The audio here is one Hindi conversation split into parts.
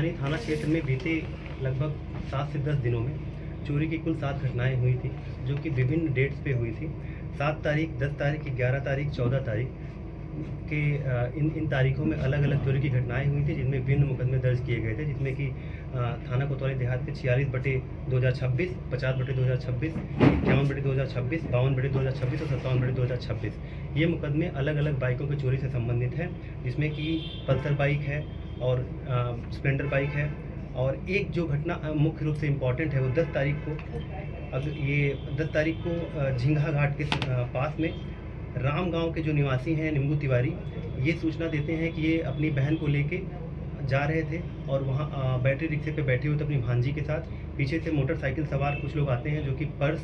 स्थानीय थाना क्षेत्र में बीते लगभग 7 से 10 दिनों में चोरी की कुल 7 घटनाएं हुई थी, जो कि विभिन्न डेट्स पे हुई थी। 7 तारीख, 10 तारीख, 11 तारीख, 14 तारीख के इन तारीखों में अलग अलग चोरी की घटनाएं हुई थी, जिनमें विभिन्न मुकदमे दर्ज किए गए थे, जिसमें कि थाना कोतवाली देहात के 46/2026, 50/2026, 51/2026, 52/2026 और 57/2026 ये मुकदमे अलग अलग बाइकों की चोरी से संबंधित हैं, जिसमें कि पल्सर बाइक है और स्प्लेंडर बाइक है। और एक जो घटना मुख्य रूप से इम्पॉर्टेंट है वो 10 तारीख को झिंगा घाट के पास में राम गांव के जो निवासी हैं निम्बू तिवारी, ये सूचना देते हैं कि ये अपनी बहन को लेके जा रहे थे और वहाँ बैटरी रिक्शे पे बैठे हुए थे अपनी भांजी के साथ। पीछे से मोटरसाइकिल सवार कुछ लोग आते हैं जो कि पर्स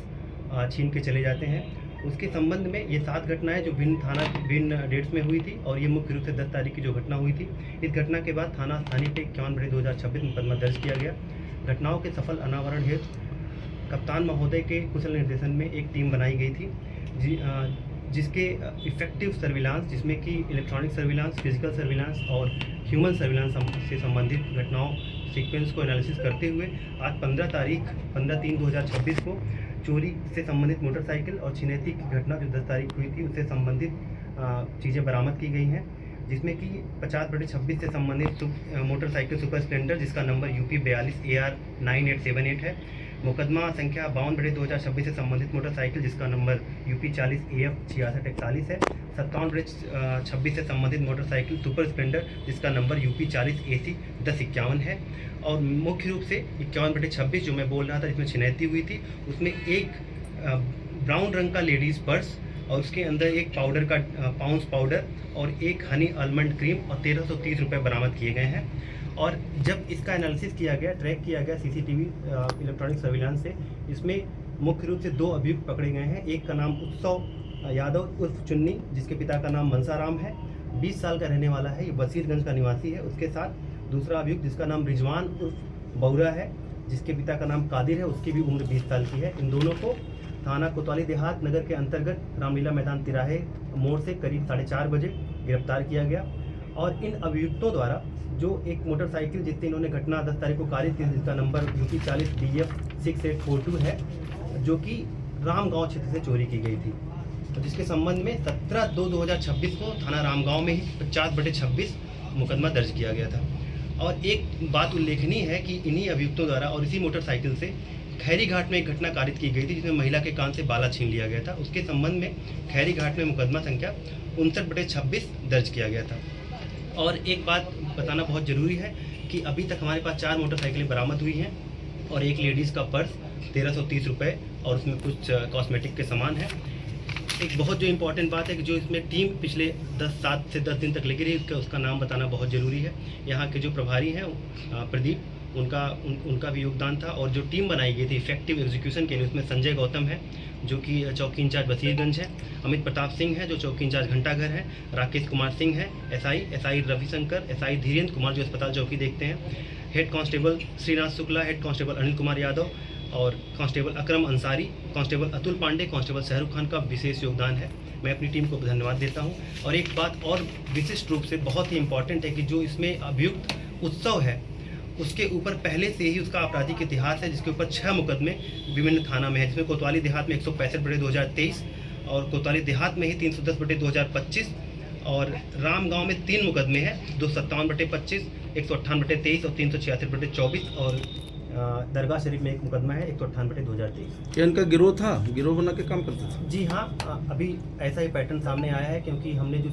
छीन के चले जाते हैं। उसके संबंध में ये 7 घटनाएं जो भिन्न डेट्स में हुई थी, और ये मुख्य रूप से 10 तारीख की जो घटना हुई थी। इस घटना के बाद थाना स्थानीय पे 51/2026 मुकदमा दर्ज किया गया। घटनाओं के सफल अनावरण हेतु कप्तान महोदय के कुशल निर्देशन में एक टीम बनाई गई थी, जिसके इफेक्टिव सर्विलांस, जिसमें कि इलेक्ट्रॉनिक सर्विलांस, फिजिकल सर्विलांस और ह्यूमन सर्विलांस से संबंधित घटनाओं सीक्वेंस को एनालिसिस करते हुए आज 15/3/2026 को चोरी से संबंधित मोटरसाइकिल और छिनैती की घटना जो 10 तारीख हुई थी उससे संबंधित चीज़ें बरामद की गई हैं, जिसमें कि 50/26 से संबंधित मोटरसाइकिल सुपर स्प्लेंडर जिसका नंबर UP 42 AR 9878 है। मुकदमा संख्या 52/2026 से संबंधित मोटरसाइकिल जिसका नंबर UP 40 AF 6641 है। 57/26 से संबंधित मोटरसाइकिल सुपर स्प्लेंडर जिसका नंबर UP 40 AC 1051 है। और मुख्य रूप से 51/26 जो मैं बोल रहा था जिसमें छिनैती हुई थी, उसमें एक ब्राउन रंग का लेडीज़ पर्स और उसके अंदर एक पाउडर का पाउंस पाउडर और एक हनी आलमंड क्रीम और 1330 रुपये बरामद किए गए हैं। और जब इसका एनालिसिस किया गया, ट्रैक किया गया CCTV इलेक्ट्रॉनिक सर्विलांस से, इसमें मुख्य रूप से 2 अभियुक्त पकड़े गए हैं। एक का नाम उत्सव यादव उर्फ चुन्नी, जिसके पिता का नाम मनसाराम है, 20 साल का रहने वाला है, ये वसीरगंज का निवासी है। उसके साथ दूसरा अभियुक्त जिसका नाम रिजवान उर्फ बौरा है, जिसके पिता का नाम कादिर है, उसकी भी उम्र 20 साल की है। इन दोनों को थाना कोतवाली देहात नगर के अंतर्गत रामलीला मैदान तिराहे मोड़ से करीब 4:30 बजे गिरफ्तार किया गया। और इन अभियुक्तों द्वारा जो एक मोटरसाइकिल जिससे इन्होंने घटना 10 तारीख को कारित की, जिसका नंबर UP 40 DF 6842 है, जो कि राम गाँव क्षेत्र से चोरी की गई थी, जिसके संबंध में 17/2/2026 को थाना रामगांव में ही 50/26 मुकदमा दर्ज किया गया था। और एक बात उल्लेखनीय है कि इन्हीं अभियुक्तों द्वारा और इसी मोटरसाइकिल से खैरी घाट में एक घटना कारित की गई थी, जिसमें महिला के कान से बाला छीन लिया गया था। उसके संबंध में खैरी घाट में मुकदमा संख्या 59/26 दर्ज किया गया था। और एक बात बताना बहुत ज़रूरी है कि अभी तक हमारे पास 4 मोटरसाइकिलें बरामद हुई हैं और एक लेडीज़ का पर्स 1330 रुपये और उसमें कुछ कॉस्मेटिक के सामान है। एक बहुत जो इम्पोर्टेंट बात है कि जो इसमें टीम पिछले 7 से 10 दिन तक लगी रही, उसका नाम बताना बहुत ज़रूरी है। यहाँ के जो प्रभारी हैं प्रदीप, उनका भी योगदान था। और जो टीम बनाई गई थी इफेक्टिव एग्जीक्यूशन के लिए, उसमें संजय गौतम है जो कि चौकी इंचार्ज वसीरगंज है, अमित प्रताप सिंह है जो चौकी इंचार्ज घंटाघर है, राकेश कुमार सिंह है SI रविशंकर, SI धीरेन्द्र कुमार जो अस्पताल चौकी देखते हैं, head constable Shrinath Shukla, head constable Anil Kumar Yadav और constable Akram Ansari, constable Atul Pandey, constable Shahrukh Khan का विशेष योगदान है। मैं अपनी टीम को धन्यवाद देता हूं। और एक बात और विशिष्ट रूप से बहुत ही इम्पॉर्टेंट है कि जो इसमें अभियुक्त उत्सव है, उसके ऊपर पहले से ही उसका आपराधिक इतिहास है, जिसके ऊपर 6 मुकदमे विभिन्न थाना में है, जिसमें कोतवाली देहात में 165/2023 और कोतवाली देहात में ही 310/2025 और राम गांव में 3 मुकदमे हैं, 257/25, 158/23 और 366/24 और दरगाह शरीफ में एक मुकदमा है 158/2023। क्या इनका गिरोह था, गिरोह बना के काम करते थे? जी हाँ, अभी ऐसा ही पैटर्न सामने आया है, क्योंकि हमने जो